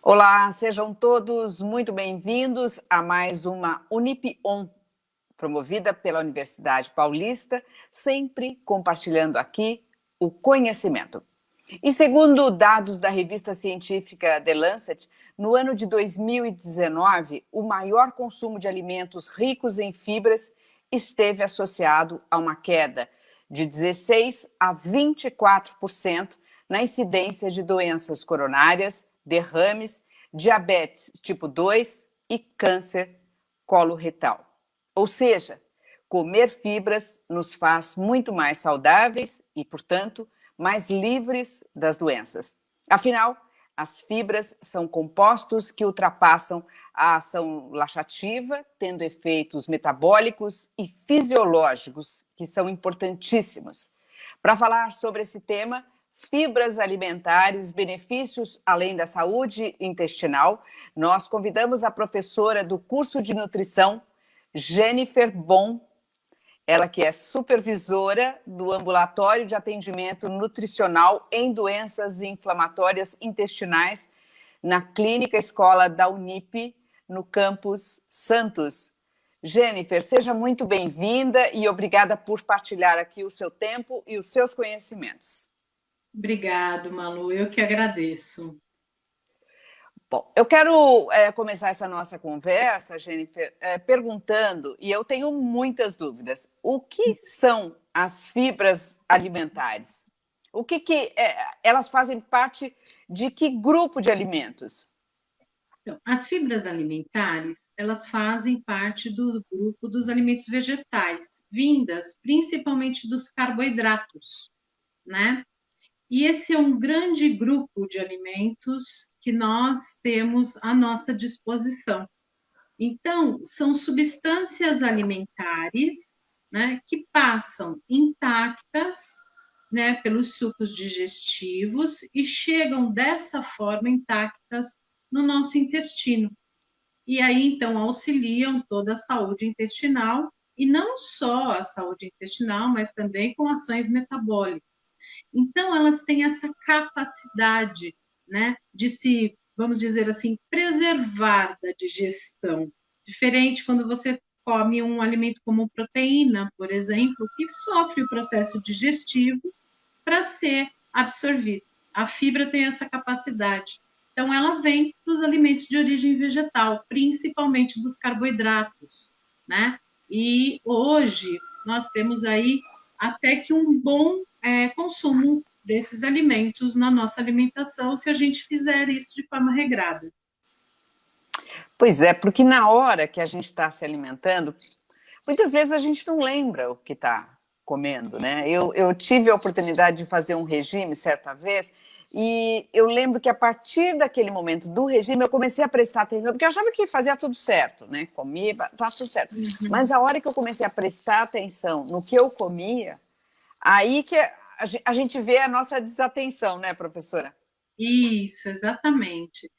Olá, sejam todos muito bem-vindos a mais uma Unip-On, promovida pela Universidade Paulista, sempre compartilhando aqui o conhecimento. E segundo dados da revista científica The Lancet, no ano de 2019, o maior consumo de alimentos ricos em fibras esteve associado a uma queda de 16 a 24% na incidência de doenças coronárias, derrames, diabetes tipo 2 e câncer coloretal. Ou seja, comer fibras nos faz muito mais saudáveis e, portanto, mais livres das doenças. Afinal, as fibras são compostos que ultrapassam a ação laxativa, tendo efeitos metabólicos e fisiológicos que são importantíssimos. Para falar sobre esse tema, fibras alimentares, benefícios além da saúde intestinal, nós convidamos a professora do curso de nutrição, Jennifer Bon, ela que é supervisora do Ambulatório de Atendimento Nutricional em Doenças Inflamatórias Intestinais na Clínica Escola da Unip, no campus Santos. Jennifer, seja muito bem-vinda e obrigada por partilhar aqui o seu tempo e os seus conhecimentos. Obrigado, Malu. Eu que agradeço. Bom, eu quero começar essa nossa conversa, Jennifer, perguntando, e eu tenho muitas dúvidas, o que são as fibras alimentares? Elas fazem parte de que grupo de alimentos? Então, as fibras alimentares, elas fazem parte do grupo dos alimentos vegetais, vindas principalmente dos carboidratos, né? E esse é um grande grupo de alimentos que nós temos à nossa disposição. Então, são substâncias alimentares, né, que passam intactas, né, pelos sucos digestivos e chegam dessa forma intactas no nosso intestino. E aí, então, auxiliam toda a saúde intestinal, e não só a saúde intestinal, mas também com ações metabólicas. Então, elas têm essa capacidade, né, de se, vamos dizer assim, preservar da digestão. Diferente quando você come um alimento como proteína, por exemplo, que sofre o processo digestivo para ser absorvido. A fibra tem essa capacidade. Então, ela vem dos alimentos de origem vegetal, principalmente dos carboidratos, né? E hoje nós temos aí até que um bom consumo desses alimentos na nossa alimentação, se a gente fizer isso de forma regrada. Pois é, porque na hora que a gente está se alimentando, muitas vezes a gente não lembra o que está comendo, né? Eu tive a oportunidade de fazer um regime certa vez e eu lembro que a partir daquele momento do regime eu comecei a prestar atenção, porque eu achava que fazia tudo certo, né? Comia, tá tudo certo. Mas a hora que eu comecei a prestar atenção no que eu comia, aí que a gente vê a nossa desatenção, né, professora? Isso, exatamente.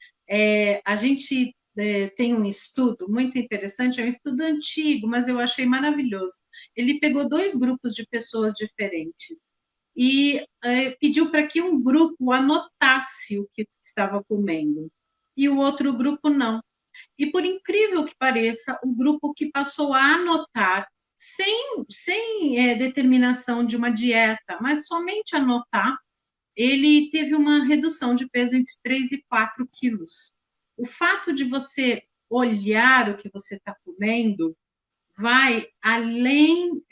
A gente tem um estudo muito interessante, é um estudo antigo, mas eu achei maravilhoso. Ele pegou dois grupos de pessoas diferentes e pediu para que um grupo anotasse o que estava comendo e o outro grupo não. E por incrível que pareça, o grupo que passou a anotar, sem determinação de uma dieta, mas somente anotar, ele teve uma redução de peso entre 3 e 4 quilos. O fato de você olhar o que você está comendo vai além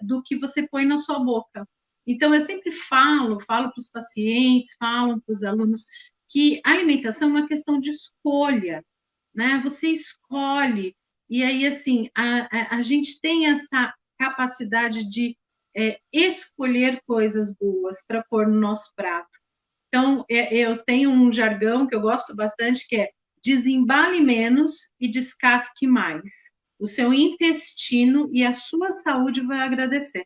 do que você põe na sua boca. Então, eu sempre falo para os pacientes, falo para os alunos, que a alimentação é uma questão de escolha, né? Você escolhe, e aí, assim, a gente tem essa capacidade de escolher coisas boas para pôr no nosso prato. Então, eu tenho um jargão que eu gosto bastante, que é desembale menos e descasque mais. O seu intestino e a sua saúde vai agradecer.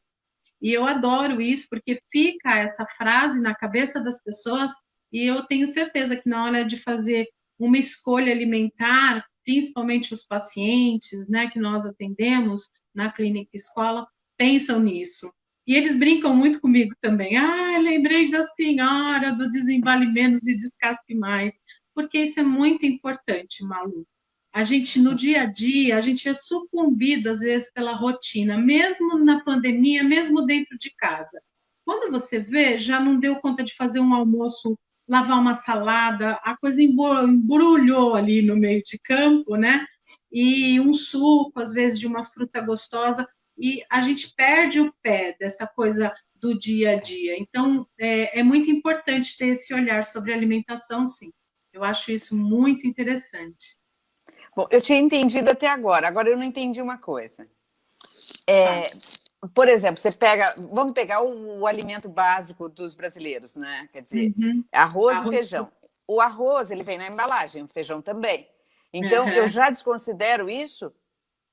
E eu adoro isso, porque fica essa frase na cabeça das pessoas, e eu tenho certeza que na hora de fazer uma escolha alimentar, principalmente os pacientes, né, que nós atendemos na clínica escola, pensam nisso. E eles brincam muito comigo também. Ah, lembrei da senhora, do desembale menos e descasque mais. porque isso é muito importante, Malu. A gente, no dia a dia, a gente é sucumbido, às vezes, pela rotina, mesmo na pandemia, mesmo dentro de casa. Quando você vê, já não deu conta de fazer um almoço, lavar uma salada, a coisa embrulhou ali no meio de campo, né? E um suco, às vezes, de uma fruta gostosa, e a gente perde o pé dessa coisa do dia a dia. Então, é muito importante ter esse olhar sobre alimentação, sim. Eu acho isso muito interessante. Bom, eu tinha entendido até agora eu não entendi uma coisa. Tá. Por exemplo, vamos pegar o alimento básico dos brasileiros, né? Quer dizer, Uhum. arroz e Arroz. feijão. O arroz, ele vem na embalagem, o feijão também. Então, eu Uhum. já desconsidero isso?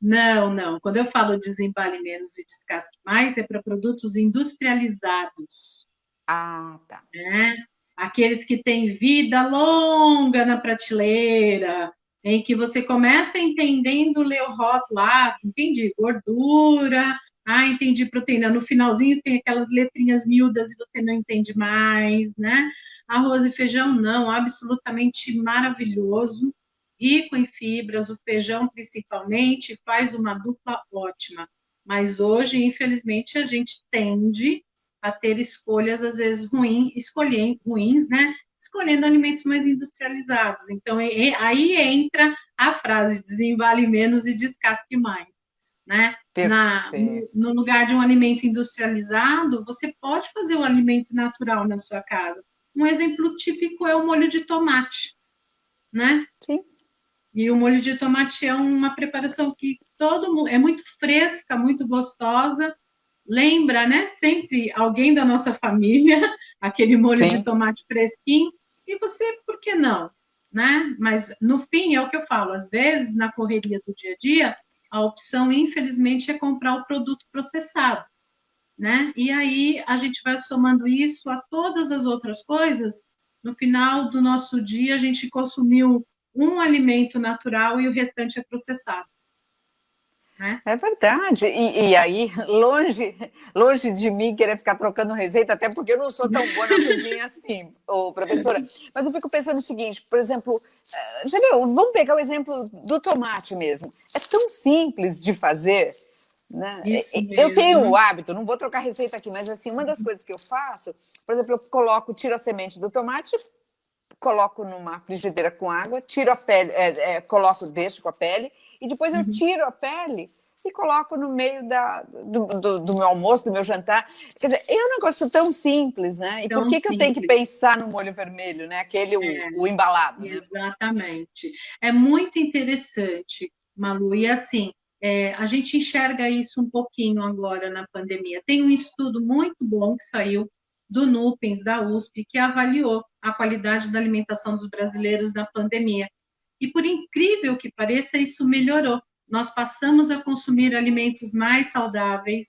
Não, não. Quando eu falo desembale menos e descasque mais, é para produtos industrializados, Ah, tá. né? Aqueles que têm vida longa na prateleira, em que você começa entendendo, ler o rótulo, entendi, gordura, entendi proteína. No finalzinho tem aquelas letrinhas miúdas e você não entende mais, né? Arroz e feijão, não, absolutamente maravilhoso, rico em fibras, o feijão principalmente faz uma dupla ótima. Mas hoje, infelizmente, a gente tende a ter escolhas, às vezes, ruins, né? Escolhendo alimentos mais industrializados. Então, aí entra a frase desembale menos e descasque mais. Né? Perfeito. No lugar de um alimento industrializado, você pode fazer um alimento natural na sua casa. Um exemplo típico é o molho de tomate, né? Sim. E o molho de tomate é uma preparação que todo mundo é muito fresca, muito gostosa, lembra, né, sempre alguém da nossa família, aquele molho de Sim. tomate fresquinho, e você, por que não? Né? Mas, no fim, é o que eu falo, às vezes, na correria do dia a dia, a opção, infelizmente, é comprar o produto processado, né? E aí a gente vai somando isso a todas as outras coisas, no final do nosso dia, a gente consumiu um alimento natural e o restante é processado, né? É verdade. E aí, longe de mim querer ficar trocando receita, até porque eu não sou tão boa na cozinha assim, ô, professora. Mas eu fico pensando o seguinte, por exemplo, já viu, vamos pegar o exemplo do tomate mesmo. É tão simples de fazer, né? Isso Eu tenho o mesmo. hábito, não vou trocar receita aqui, mas assim, uma das coisas que eu faço, por exemplo, tiro a semente do tomate, coloco numa frigideira com água, tiro a pele, deixo com a pele, e depois eu Uhum. tiro a pele e coloco no meio do meu almoço, do meu jantar. Quer dizer, é um negócio tão simples, né? E por Tão que eu tenho que simples. pensar no molho vermelho, né? Aquele, o embalado, né? Exatamente. É muito interessante, Malu. E assim, a gente enxerga isso um pouquinho agora na pandemia. Tem um estudo muito bom que saiu do NUPENS, da USP, que avaliou a qualidade da alimentação dos brasileiros na pandemia. E por incrível que pareça, isso melhorou. Nós passamos a consumir alimentos mais saudáveis.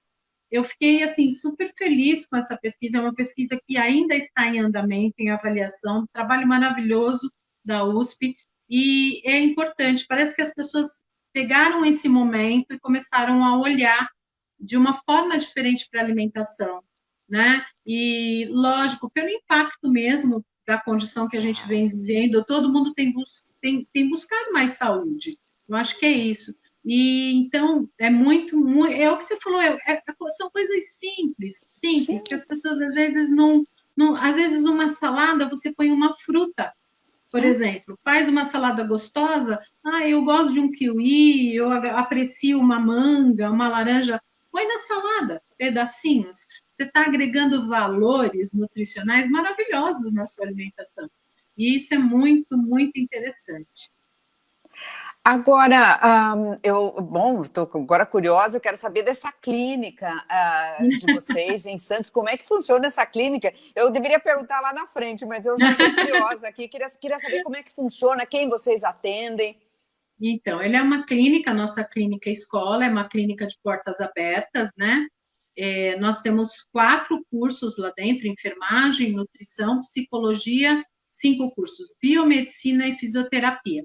Eu fiquei assim super feliz com essa pesquisa. É uma pesquisa que ainda está em andamento, em avaliação, um trabalho maravilhoso da USP. E é importante. Parece que as pessoas pegaram esse momento e começaram a olhar de uma forma diferente para a alimentação, né? E lógico, pelo impacto mesmo da condição que a gente vem vivendo, todo mundo tem buscado mais saúde. Eu acho que é isso. E então é o que você falou, são coisas simples, que Sim, as pessoas às vezes não, às vezes uma salada você põe uma fruta, por exemplo, faz uma salada gostosa, eu gosto de um kiwi, eu aprecio uma manga, uma laranja, põe na salada, pedacinhos. Você está agregando valores nutricionais maravilhosos na sua alimentação. E isso é muito, muito interessante. agora, estou agora curiosa, eu quero saber dessa clínica de vocês em Santos, como é que funciona essa clínica? Eu deveria perguntar lá na frente, mas eu já estou curiosa aqui, queria saber como é que funciona, quem vocês atendem. Então, ele é uma clínica, nossa clínica escola, é uma clínica de portas abertas, né? Nós temos 4 cursos lá dentro: enfermagem, nutrição, psicologia, 5 cursos, biomedicina e fisioterapia.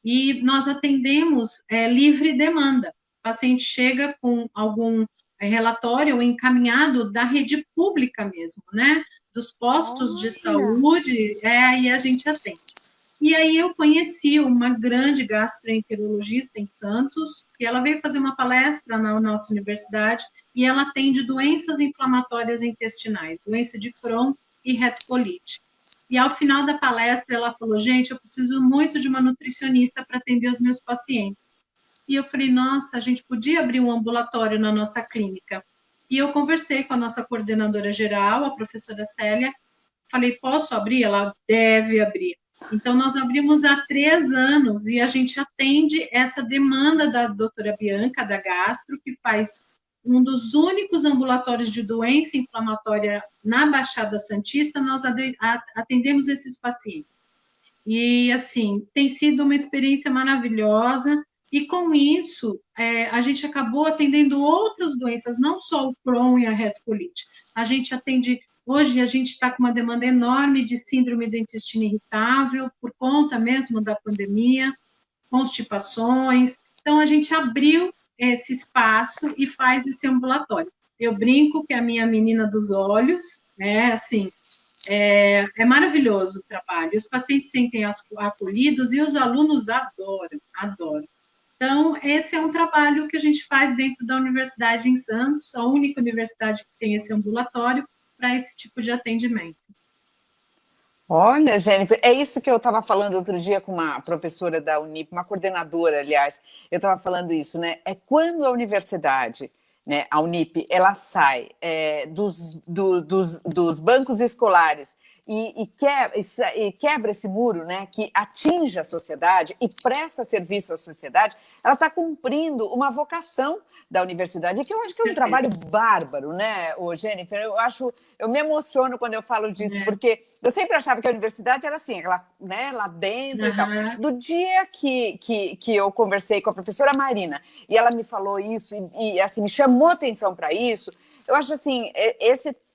E nós atendemos livre demanda. O paciente chega com algum relatório encaminhado da rede pública mesmo, né? Dos postos de Olha, saúde, e a gente atende. E aí eu conheci uma grande gastroenterologista em Santos, que ela veio fazer uma palestra na nossa universidade, e ela atende doenças inflamatórias intestinais, doença de Crohn e retocolite. E ao final da palestra ela falou, gente, eu preciso muito de uma nutricionista para atender os meus pacientes. E eu falei, nossa, a gente podia abrir um ambulatório na nossa clínica. E eu conversei com a nossa coordenadora geral, a professora Célia, falei, posso abrir? Ela deve abrir. Então, nós abrimos há 3 anos e a gente atende essa demanda da doutora Bianca, da Gastro, que faz um dos únicos ambulatórios de doença inflamatória na Baixada Santista, nós atendemos esses pacientes. E, assim, tem sido uma experiência maravilhosa. E, com isso, a gente acabou atendendo outras doenças, não só o Crohn e a retocolite. A gente atende... Hoje, a gente está com uma demanda enorme de síndrome do intestino irritável, por conta mesmo da pandemia, constipações. Então, a gente abriu esse espaço e faz esse ambulatório. Eu brinco que é a minha menina dos olhos, né? Assim, é maravilhoso o trabalho. Os pacientes se sentem acolhidos e os alunos adoram, adoram. Então, esse é um trabalho que a gente faz dentro da Universidade em Santos, a única universidade que tem esse ambulatório para esse tipo de atendimento. Olha, Jennifer, é isso que eu estava falando outro dia com uma professora da Unip, uma coordenadora, aliás, eu estava falando isso, né? É quando a universidade, né, a Unip, ela sai dos bancos escolares e quebra esse muro, né, que atinge a sociedade e presta serviço à sociedade, ela está cumprindo uma vocação da universidade, que eu acho que é um trabalho bárbaro, né, Jennifer? Eu me emociono quando eu falo disso, porque eu sempre achava que a universidade era assim, né, lá dentro e tal. Do dia que eu conversei com a professora Marina e ela me falou isso e assim, me chamou a atenção para isso, eu acho assim,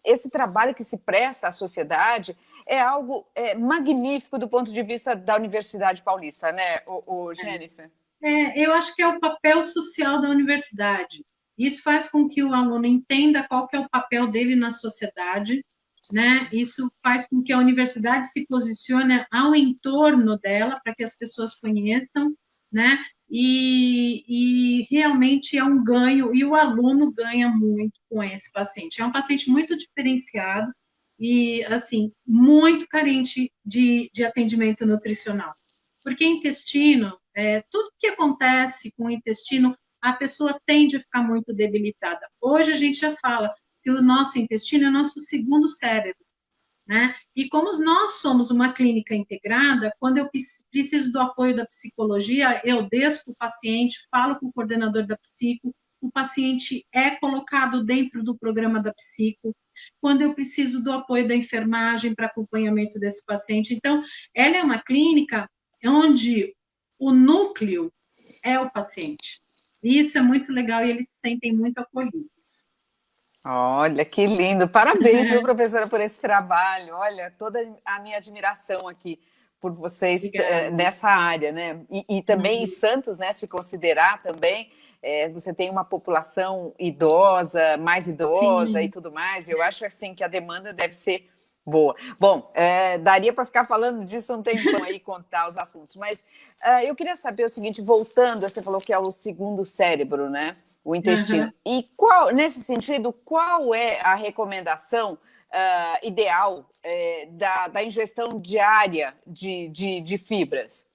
esse trabalho que se presta à sociedade é algo magnífico do ponto de vista da Universidade Paulista, né, Jennifer? Eu acho que é o papel social da universidade. Isso faz com que o aluno entenda qual que é o papel dele na sociedade, né? Isso faz com que a universidade se posicione ao entorno dela, para que as pessoas conheçam, né? E realmente é um ganho, e o aluno ganha muito com esse paciente. É um paciente muito diferenciado e, assim, muito carente de atendimento nutricional. Porque intestino, tudo que acontece com o intestino, a pessoa tende a ficar muito debilitada. Hoje a gente já fala que o nosso intestino é o nosso segundo cérebro, né? E como nós somos uma clínica integrada, quando eu preciso do apoio da psicologia, eu desço o paciente, falo com o coordenador da psico, o paciente é colocado dentro do programa da psico. Quando eu preciso do apoio da enfermagem para acompanhamento desse paciente. Então, ela é uma clínica onde o núcleo é o paciente. E isso é muito legal e eles se sentem muito acolhidos. Olha, que lindo. Parabéns, viu, professora, por esse trabalho. Olha, toda a minha admiração aqui por vocês nessa área, né? E também em Santos, né, se considerar também, você tem uma população idosa, mais idosa e tudo mais. Eu acho, assim, que a demanda deve ser boa. Bom, daria para ficar falando disso um tempão aí, contar os assuntos. Mas eu queria saber o seguinte, voltando, você falou que é o segundo cérebro, né? O intestino. E nesse sentido, qual é a recomendação ideal da ingestão diária de fibras?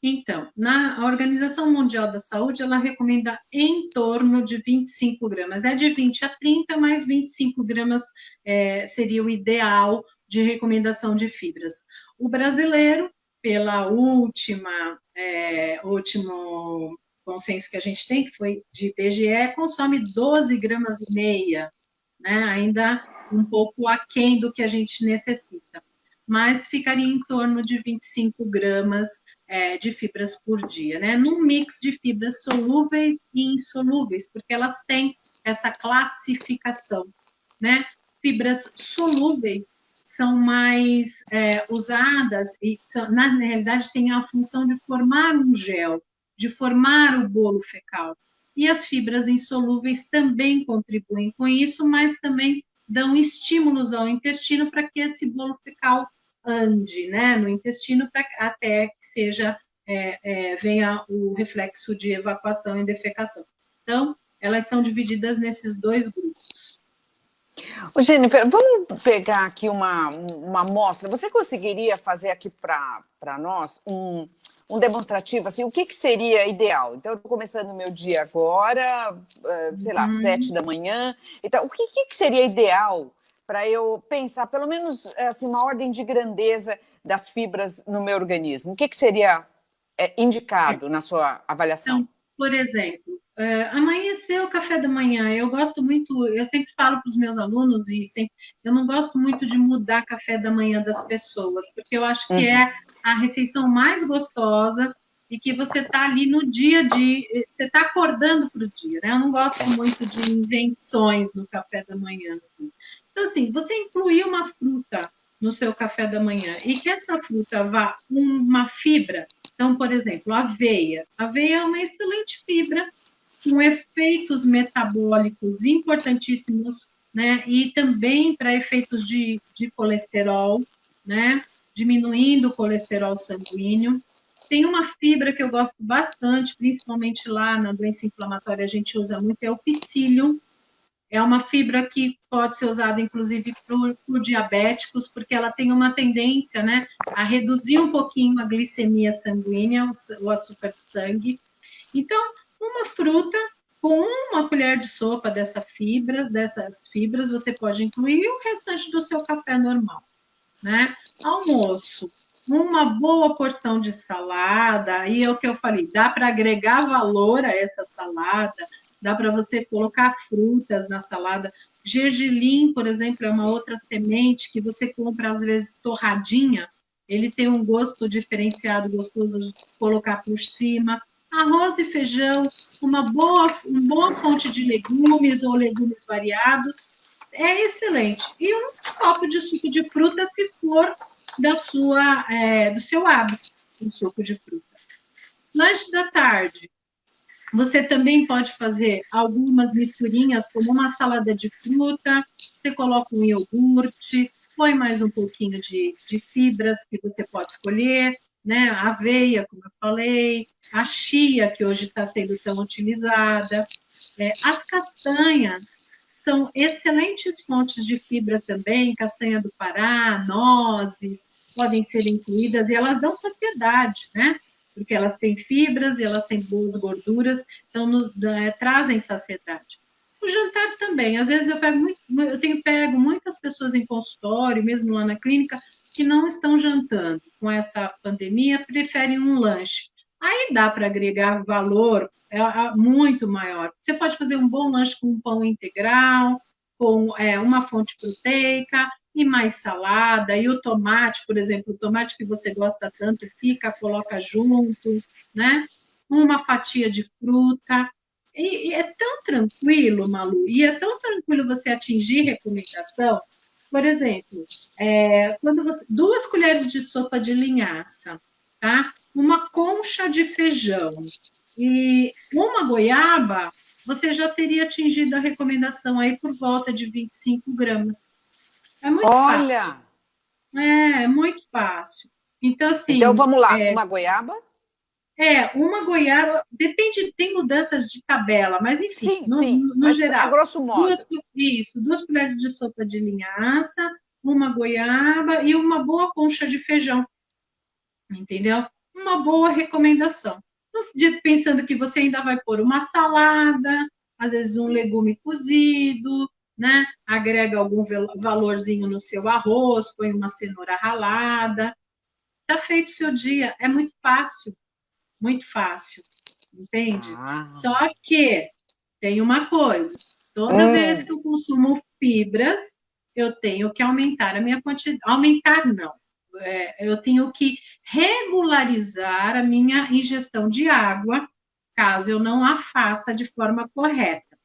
Então, a Organização Mundial da Saúde, ela recomenda em torno de 25 gramas. É de 20 a 30, mas 25 gramas seria o ideal de recomendação de fibras. O brasileiro, pela último consenso que a gente tem, que foi de IBGE, consome 12 gramas e meia, né? Ainda um pouco aquém do que a gente necessita. Mas ficaria em torno de 25 gramas de fibras por dia, né? Num mix de fibras solúveis e insolúveis, porque elas têm essa classificação, né? Fibras solúveis são mais usadas e, na realidade, têm a função de formar um gel, de formar o bolo fecal. E as fibras insolúveis também contribuem com isso, mas também dão estímulos ao intestino para que esse bolo fecal ande, né, no intestino até que seja venha o reflexo de evacuação e defecação. Então, elas são divididas nesses dois grupos. Ô, Jennifer, vamos pegar aqui uma amostra. Você conseguiria fazer aqui para nós um demonstrativo, assim, o que seria ideal? Então, eu estou começando o meu dia agora, sei lá, 7 da manhã. Então, o que seria ideal para eu pensar, pelo menos, assim, uma ordem de grandeza das fibras no meu organismo? O que seria indicado na sua avaliação? Então, por exemplo, amanhecer o café da manhã. Eu gosto muito, eu sempre falo para os meus alunos, eu não gosto muito de mudar café da manhã das pessoas, porque eu acho que é a refeição mais gostosa e que você está ali no dia a dia, você está acordando para o dia, né? Eu não gosto muito de invenções no café da manhã, assim. Então, assim, você incluir uma fruta no seu café da manhã e que essa fruta vá uma fibra. Então, por exemplo, aveia. Aveia é uma excelente fibra com efeitos metabólicos importantíssimos, né? E também para efeitos de colesterol, né? Diminuindo o colesterol sanguíneo. Tem uma fibra que eu gosto bastante, principalmente lá na doença inflamatória, a gente usa muito, é o psyllium. É uma fibra que pode ser usada, inclusive, por diabéticos, porque ela tem uma tendência, né, a reduzir um pouquinho a glicemia sanguínea, o açúcar do sangue. Então, uma fruta com uma colher de sopa dessas fibras, você pode incluir e o restante do seu café normal, né? Almoço, uma boa porção de salada, aí é o que eu falei, dá para agregar valor a essa salada, dá para você colocar frutas na salada. Gergelim, por exemplo, é uma outra semente que você compra, às vezes, torradinha, ele tem um gosto diferenciado, gostoso de colocar por cima. Arroz e feijão, uma boa fonte de legumes ou legumes variados, é excelente. E um copo de suco de fruta, se for do seu hábito, um suco de fruta. Lanche da tarde, você também pode fazer algumas misturinhas, como uma salada de fruta, você coloca um iogurte, põe mais um pouquinho de fibras que você pode escolher, né? A aveia, como eu falei, a chia, que hoje está sendo tão utilizada, as castanhas são excelentes fontes de fibra também, castanha do Pará, nozes, podem ser incluídas e elas dão saciedade, né? Porque elas têm fibras e elas têm boas gorduras, então trazem saciedade. O jantar também, às vezes eu tenho pego muitas pessoas em consultório, mesmo lá na clínica, que não estão jantando com essa pandemia, preferem um lanche. Aí dá para agregar valor muito maior. Você pode fazer um bom lanche com um pão integral, com uma fonte proteica, e mais salada, e o tomate, por exemplo, o tomate que você gosta tanto, pica, coloca junto, né? Uma fatia de fruta. E é tão tranquilo, Malu, e é tão tranquilo você atingir recomendação. Por exemplo, quando 2 colheres de sopa de linhaça, tá? Uma concha de feijão e uma goiaba, você já teria atingido a recomendação aí por volta de 25 gramas. É muito Olha! fácil. É muito fácil. Então, Então, assim, vamos lá. Uma goiaba? uma goiaba, depende, tem mudanças de tabela, mas enfim, Sim, no, sim, no mas a geral, grosso modo. 2 colheres de sopa de linhaça, uma goiaba e uma boa concha de feijão, entendeu? Uma boa recomendação. Pensando que você ainda vai pôr uma salada, às vezes um legume cozido, né? Agrega algum valorzinho no seu arroz, põe uma cenoura ralada. Tá feito o seu dia, é muito fácil, entende? Ah. Só que tem uma coisa, toda vez que eu consumo fibras, eu tenho que aumentar a minha quantidade. Aumentar não, eu tenho que regularizar a minha ingestão de água, caso eu não a faça de forma correta.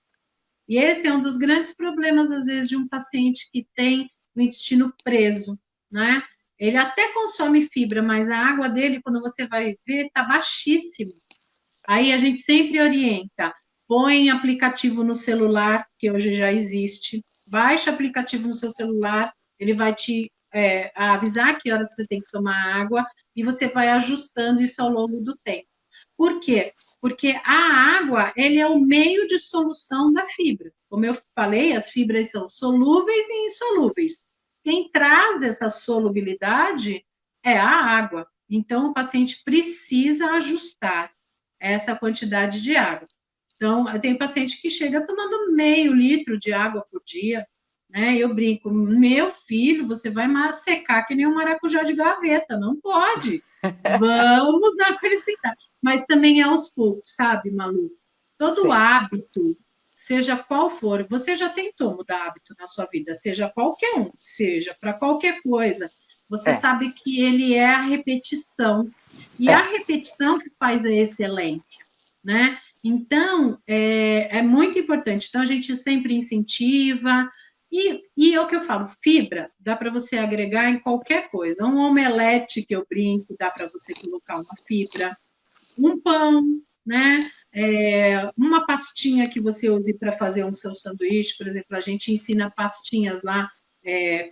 E esse é um dos grandes problemas, às vezes, de um paciente que tem o intestino preso, né? Ele até consome fibra, mas a água dele, quando você vai ver, está baixíssima. Aí a gente sempre orienta, põe aplicativo no celular, que hoje já existe, baixa aplicativo no seu celular, ele vai te a avisar que horas você tem que tomar água e você vai ajustando isso ao longo do tempo. Por quê? Porque a água, ele é o meio de solução da fibra. Como eu falei, as fibras são solúveis e insolúveis. Quem traz essa solubilidade é a água. Então, o paciente precisa ajustar essa quantidade de água. Então, eu tenho paciente que chega tomando meio litro de água por dia, né? Eu brinco, meu filho, você vai secar que nem um maracujá de gaveta, não pode. Vamos acrescentar. Mas também é aos poucos, sabe, Malu? Todo Sim. hábito, seja qual for, você já tentou mudar hábito na sua vida, seja qualquer um, seja para qualquer coisa, você É, sabe que ele é a repetição. E a é. repetição que faz a excelência, né? Então, é muito importante. Então, a gente sempre incentiva. E é o que eu falo, fibra dá para você agregar em qualquer coisa. Um omelete que eu brinco, dá para você colocar uma fibra. Um pão, né? Uma pastinha que você use para fazer um seu sanduíche, por exemplo, a gente ensina pastinhas lá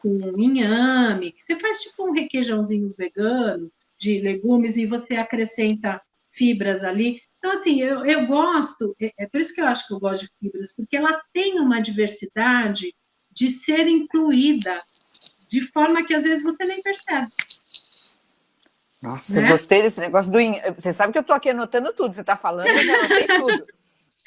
com inhame, que você faz tipo um requeijãozinho vegano de legumes e você acrescenta fibras ali. Então, assim, eu gosto, por isso que eu acho que eu gosto de fibras, porque ela tem uma diversidade de ser incluída de forma que às vezes você nem percebe, Nossa, eu né? gostei desse negócio do inhame. Você sabe que eu tô aqui anotando tudo. Você está falando, eu já anotei tudo.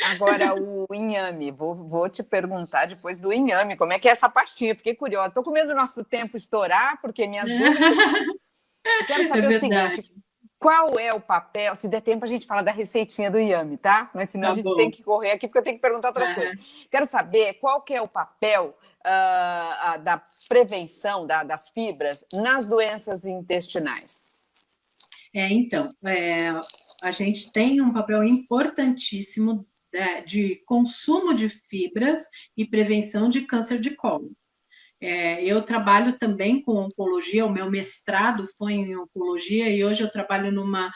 Agora, o inhame, vou te perguntar depois do inhame, como é que é essa pastinha? Fiquei curiosa. Estou com medo do nosso tempo estourar, porque minhas dúvidas. Eu quero É saber o seguinte: verdade. qual é o papel? Se der tempo, a gente fala da receitinha do inhame, tá? Mas senão a Tá gente tem bom. que correr aqui, porque eu tenho que perguntar outras coisas. Quero saber qual que é o papel da prevenção das fibras nas doenças intestinais. Então, a gente tem um papel importantíssimo de consumo de fibras e prevenção de câncer de colo. Eu trabalho também com oncologia, o meu mestrado foi em oncologia e hoje eu trabalho numa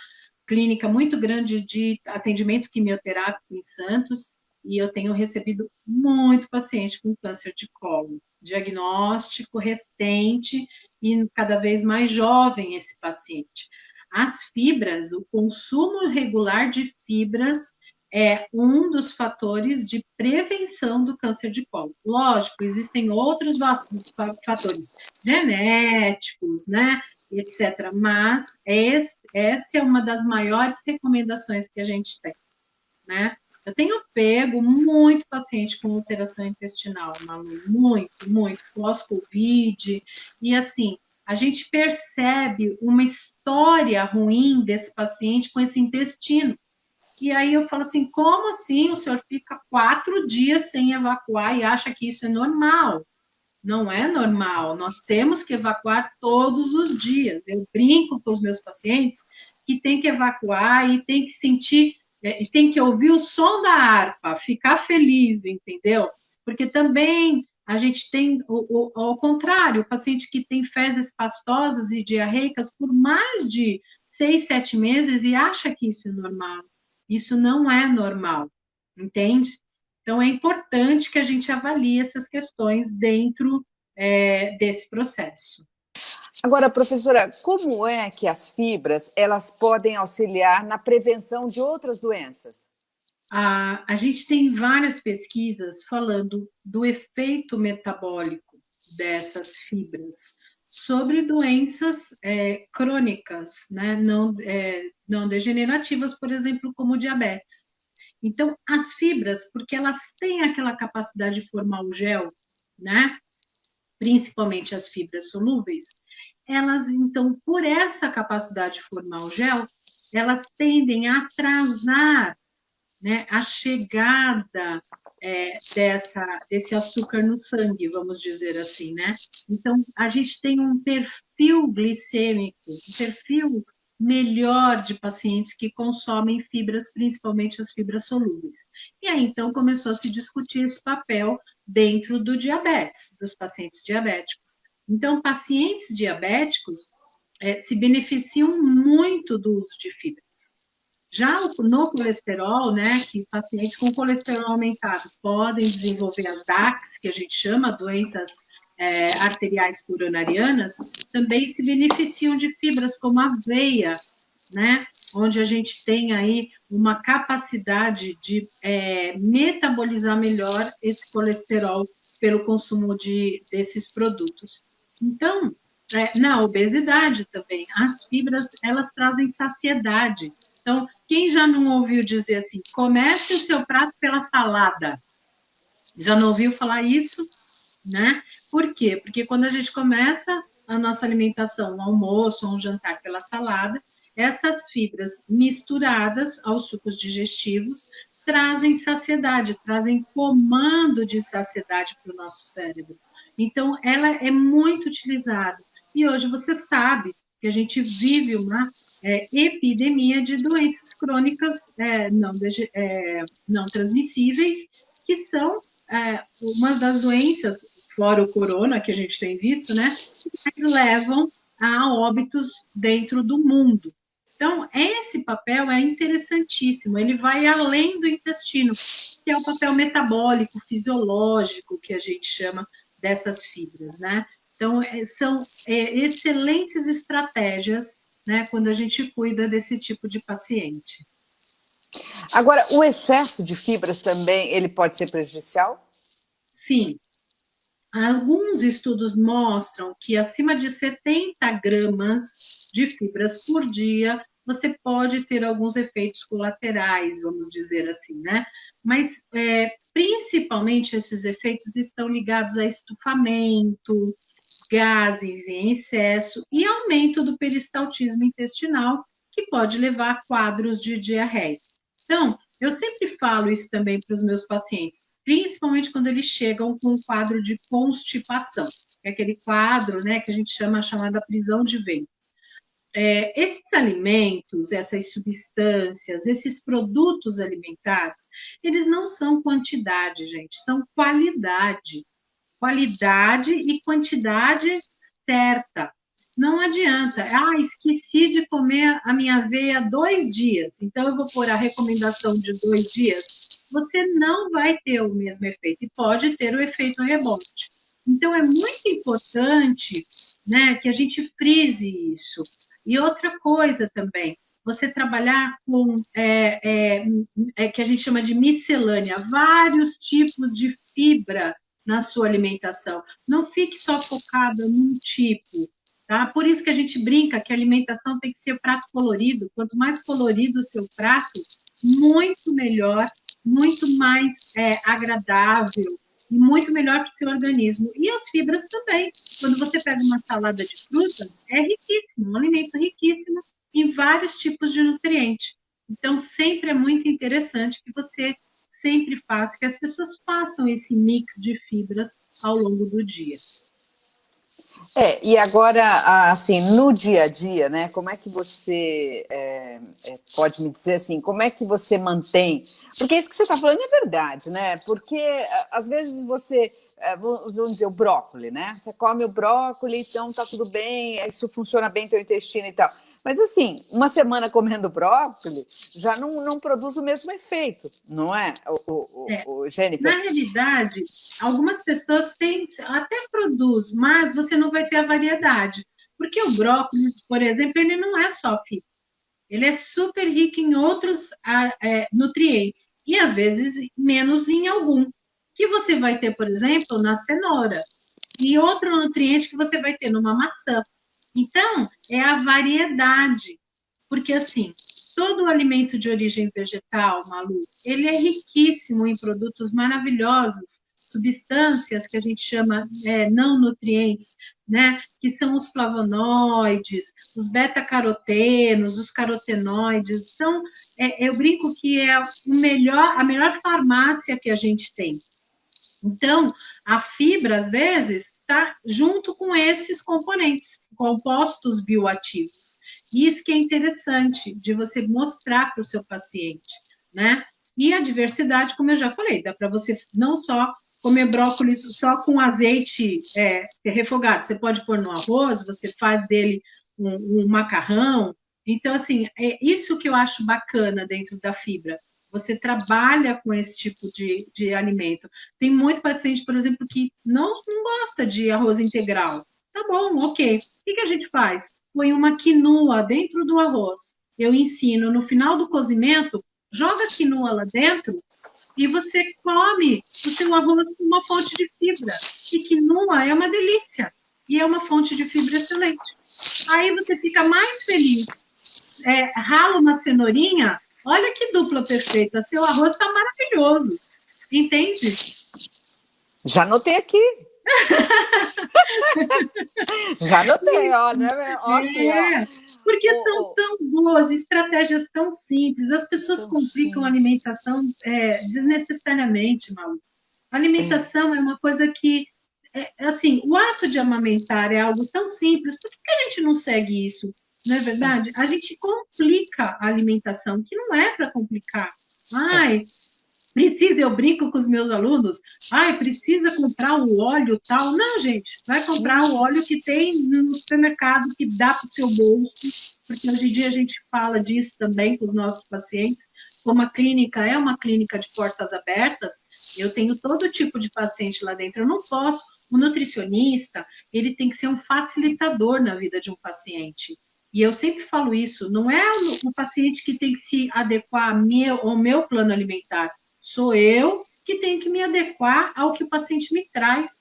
clínica muito grande de atendimento quimioterápico em Santos e eu tenho recebido muito paciente com câncer de colo, diagnóstico recente e cada vez mais jovem esse paciente. As fibras, o consumo regular de fibras é um dos fatores de prevenção do câncer de colo. Lógico, existem outros fatores genéticos, né, etc. Mas essa é uma das maiores recomendações que a gente tem, né? Eu tenho pego muito paciente com alteração intestinal, Malu, muito, pós-Covid, e assim, a gente percebe uma história ruim desse paciente com esse intestino. E aí eu falo assim, como assim o senhor fica 4 dias sem evacuar e acha que isso é normal? Não é normal, nós temos que evacuar todos os dias. Eu brinco com os meus pacientes que tem que evacuar e tem que sentir, e tem que ouvir o som da harpa, ficar feliz, entendeu? Porque também a gente tem, ao contrário, o paciente que tem fezes pastosas e diarreicas por mais de 6, 7 meses e acha que isso é normal. Isso não é normal, entende? Então, é importante que a gente avalie essas questões dentro desse processo. Agora, professora, como é que as fibras elas podem auxiliar na prevenção de outras doenças? A gente tem várias pesquisas falando do efeito metabólico dessas fibras sobre doenças crônicas, né? Não degenerativas, por exemplo, como diabetes. Então, as fibras, porque elas têm aquela capacidade de formar o gel, né? Principalmente as fibras solúveis, elas, então, por essa capacidade de formar o gel, elas tendem a atrasar, né, a chegada desse açúcar no sangue, vamos dizer assim, né? Então, a gente tem um perfil glicêmico, um perfil melhor de pacientes que consomem fibras, principalmente as fibras solúveis. E aí, então, começou a se discutir esse papel dentro do diabetes, dos pacientes diabéticos. Então, pacientes diabéticos se beneficiam muito do uso de fibras. Já no colesterol, né, que pacientes com colesterol aumentado podem desenvolver as DACs, que a gente chama doenças arteriais coronarianas, também se beneficiam de fibras como a aveia, né? Onde a gente tem aí uma capacidade de metabolizar melhor esse colesterol pelo consumo desses produtos. Então, na obesidade também, as fibras, elas trazem saciedade. Então, quem já não ouviu dizer assim, comece o seu prato pela salada? Já não ouviu falar isso? Né? Por quê? Porque quando a gente começa a nossa alimentação, um almoço, um jantar pela salada, essas fibras misturadas aos sucos digestivos trazem saciedade, trazem comando de saciedade para o nosso cérebro. Então, ela é muito utilizada. E hoje você sabe que a gente vive uma epidemia de doenças crônicas não transmissíveis, que são uma das doenças, fora o corona, que a gente tem visto, né, que levam a óbitos dentro do mundo. Então, esse papel é interessantíssimo, ele vai além do intestino, que é o papel metabólico, fisiológico, que a gente chama dessas fibras, né? Então, são excelentes estratégias, né, quando a gente cuida desse tipo de paciente. Agora, o excesso de fibras também, ele pode ser prejudicial? Sim. Alguns estudos mostram que acima de 70 gramas de fibras por dia, você pode ter alguns efeitos colaterais, vamos dizer assim, né? Mas, principalmente, esses efeitos estão ligados a estufamento, gases em excesso e aumento do peristaltismo intestinal, que pode levar a quadros de diarreia. Então, eu sempre falo isso também para os meus pacientes, principalmente quando eles chegam com um quadro de constipação, que é aquele quadro, né, que a gente chama a chamada prisão de ventre. Esses alimentos, essas substâncias, esses produtos alimentares, eles não são quantidade, gente, são qualidade. Qualidade e quantidade certa. Não adianta, esqueci de comer a minha aveia 2 dias, então eu vou pôr a recomendação de 2 dias. Você não vai ter o mesmo efeito e pode ter o efeito rebote. Então é muito importante, né, que a gente frise isso. E outra coisa também, você trabalhar com que a gente chama de miscelânea, vários tipos de fibra na sua alimentação. Não fique só focada num tipo, tá? Por isso que a gente brinca que a alimentação tem que ser prato colorido. Quanto mais colorido o seu prato, muito melhor, muito mais agradável e muito melhor para o seu organismo. E as fibras também. Quando você pega uma salada de frutas, é riquíssimo, um alimento riquíssimo em vários tipos de nutrientes. Então, sempre é muito interessante que você sempre faça, que as pessoas façam esse mix de fibras ao longo do dia. E agora, assim, no dia a dia, né, como é que você pode me dizer assim, como é que você mantém? Porque isso que você está falando é verdade, né? Porque às vezes você, vamos dizer, o brócolis, né? Você come o brócolis, então tá tudo bem, isso funciona bem no teu intestino e tal. Mas assim, uma semana comendo brócolis já não produz o mesmo efeito, não é, Jennifer? Na realidade, algumas pessoas até produz, mas você não vai ter a variedade. Porque o brócolis, por exemplo, ele não é só fibra. Ele é super rico em outros nutrientes. E, às vezes, menos em algum. Que você vai ter, por exemplo, na cenoura. E outro nutriente que você vai ter numa maçã. Então, é a variedade. Porque, assim, todo alimento de origem vegetal, Malu, ele é riquíssimo em produtos maravilhosos, substâncias que a gente chama não nutrientes, né? Que são os flavonoides, os beta-carotenos, os carotenoides. Então, eu brinco que é a melhor farmácia que a gente tem. Então, a fibra, às vezes, está junto com esses componentes, compostos bioativos. Isso que é interessante de você mostrar para o seu paciente, né? E a diversidade, como eu já falei, dá para você não só comer brócolis só com azeite refogado, você pode pôr no arroz, você faz dele um macarrão. Então, assim, é isso que eu acho bacana dentro da fibra. você trabalha com esse tipo de alimento. Tem muito paciente, por exemplo, que não gosta de arroz integral. Tá bom, ok. O que a gente faz? Põe uma quinoa dentro do arroz. Eu ensino, no final do cozimento, joga a quinoa lá dentro e você come o seu arroz com uma fonte de fibra. E quinoa é uma delícia. E é uma fonte de fibra excelente. Aí você fica mais feliz. Rala uma cenourinha, olha que dupla perfeita. Seu arroz está maravilhoso. Entende? Já anotei aqui. Já anotei, ó, né? Ó, aqui, ó. Porque são tão boas, estratégias tão simples, as pessoas complicam a alimentação desnecessariamente, Malu. A alimentação é uma coisa que, assim, o ato de amamentar é algo tão simples, por que a gente não segue isso? Não é verdade? A gente complica a alimentação, que não é para complicar. Ai, precisa, eu brinco com os meus alunos, precisa comprar o óleo tal. Não, gente, vai comprar o óleo que tem no supermercado, que dá para o seu bolso, porque hoje em dia a gente fala disso também com os nossos pacientes. Como a clínica é uma clínica de portas abertas, eu tenho todo tipo de paciente lá dentro. Eu não posso, o nutricionista, ele tem que ser um facilitador na vida de um paciente. E eu sempre falo isso, não é o paciente que tem que se adequar ao meu plano alimentar, sou eu que tenho que me adequar ao que o paciente me traz,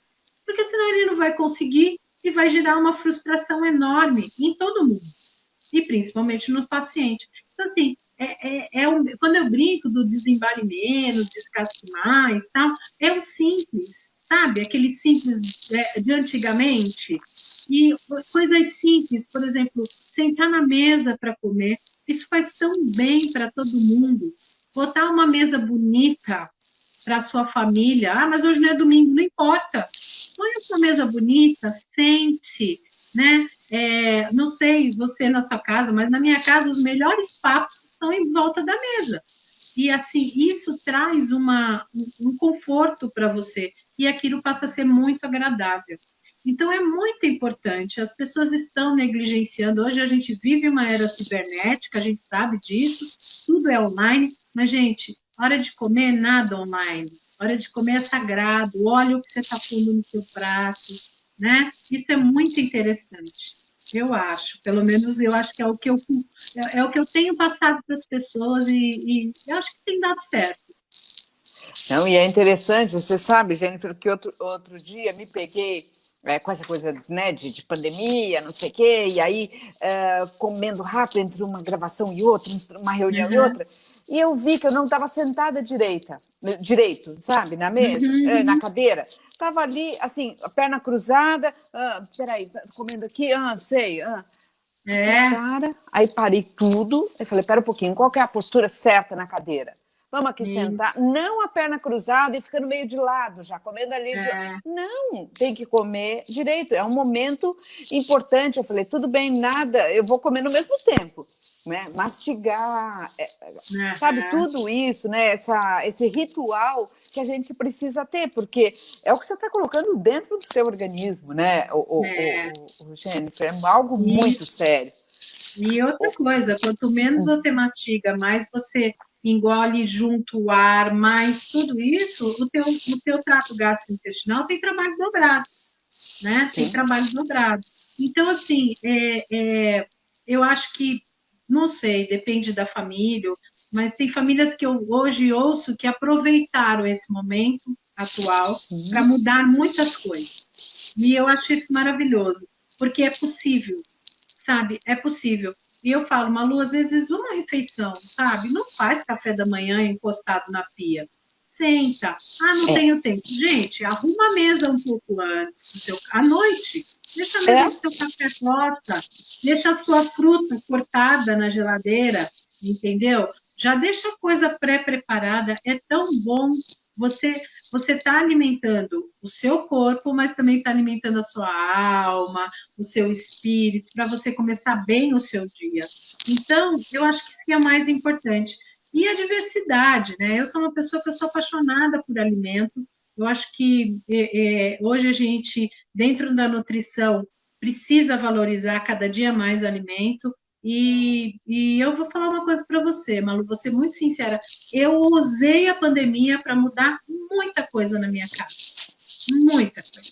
porque senão ele não vai conseguir e vai gerar uma frustração enorme em todo mundo, e principalmente no paciente. Então, assim, quando eu brinco do desembale menos, descasque mais, tal, é o simples, sabe? Aquele simples de antigamente. E coisas simples, por exemplo, sentar na mesa para comer, isso faz tão bem para todo mundo. Botar uma mesa bonita para a sua família. Mas hoje não é domingo, não importa. Põe a sua mesa bonita, sente, né? Não sei você na sua casa, mas na minha casa os melhores papos estão em volta da mesa. E assim, isso traz um conforto para você. E aquilo passa a ser muito agradável. Então, é muito importante. As pessoas estão negligenciando. Hoje a gente vive uma era cibernética, a gente sabe disso, tudo é online. Mas, gente, hora de comer, nada online. Hora de comer é sagrado. Olha o que você está pondo no seu prato, né? Isso é muito interessante. Eu acho, pelo menos eu acho que é o que eu tenho passado para as pessoas e eu acho que tem dado certo. Não, e é interessante, você sabe, Jennifer, que outro dia me peguei com essa coisa, né, de pandemia, não sei o quê, e aí comendo rápido entre uma gravação e outra, entre uma reunião e outra, e eu vi que eu não estava sentada direito, sabe, na mesa, na cadeira. Estava ali, assim, a perna cruzada, peraí, comendo aqui, sei, aí parei tudo, eu falei, pera um pouquinho, qual que é a postura certa na cadeira? Vamos aqui sentar, não a perna cruzada e ficando meio de lado, já comendo ali. Não, tem que comer direito, é um momento importante. Eu falei, tudo bem, nada, eu vou comer no mesmo tempo, né? Mastigar, sabe, tudo isso, né? Esse ritual que a gente precisa ter, porque é o que você está colocando dentro do seu organismo, né, o Jennifer, é algo muito sério. E outra coisa, quanto menos você mastiga, mais você engole junto o ar, mais tudo isso, o teu trato gastrointestinal tem trabalho dobrado, né? Tem trabalho dobrado. Então, assim, eu acho que, não sei, depende da família, mas tem famílias que eu hoje ouço que aproveitaram esse momento atual para mudar muitas coisas. E eu acho isso maravilhoso, porque é possível, sabe? É possível. E eu falo, Malu, às vezes uma refeição, sabe? Não faz café da manhã encostado na pia. Senta. Não tenho tempo. Gente, arruma a mesa um pouco antes, à noite. Deixa a mesa do seu café posta. Deixa a sua fruta cortada na geladeira, entendeu? Já deixa a coisa pré-preparada. É tão bom. Você está alimentando o seu corpo, mas também está alimentando a sua alma, o seu espírito, para você começar bem o seu dia. Então, eu acho que isso é o mais importante. E a diversidade, né? Eu sou uma pessoa que eu sou apaixonada por alimento. Eu acho que hoje a gente, dentro da nutrição, precisa valorizar cada dia mais alimento. E eu vou falar uma coisa para você, Malu, vou ser muito sincera. Eu usei a pandemia para mudar muita coisa na minha casa, muita coisa.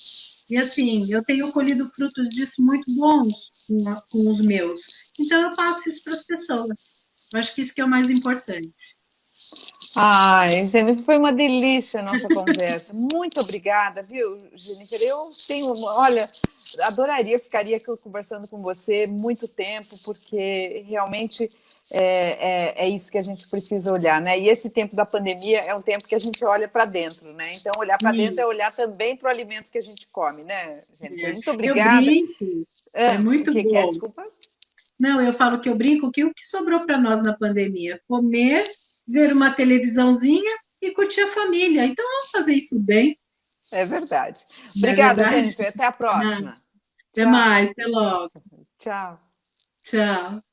E assim, eu tenho colhido frutos disso muito bons com os meus. Então, eu passo isso para as pessoas. Eu acho que isso que é o mais importante. Ai, Jennifer, foi uma delícia a nossa conversa. Muito obrigada, viu, Jennifer? Eu tenho, olha, adoraria, ficaria aqui conversando com você muito tempo, porque realmente é isso que a gente precisa olhar, né? E esse tempo da pandemia é um tempo que a gente olha para dentro, né? Então, olhar para dentro é Isso, olhar também para o alimento que a gente come, né, Jennifer? é. Muito Eu obrigada. brinco, é O muito que que é? bom. Desculpa? Não, eu falo que eu brinco que o que sobrou para nós na pandemia? Comer, ver uma televisãozinha e curtir a família. Então, vamos fazer isso bem, É verdade. não é Obrigada, verdade? Jennifer. Até a Ah, próxima. até Tchau. mais, até logo. Tchau. Tchau.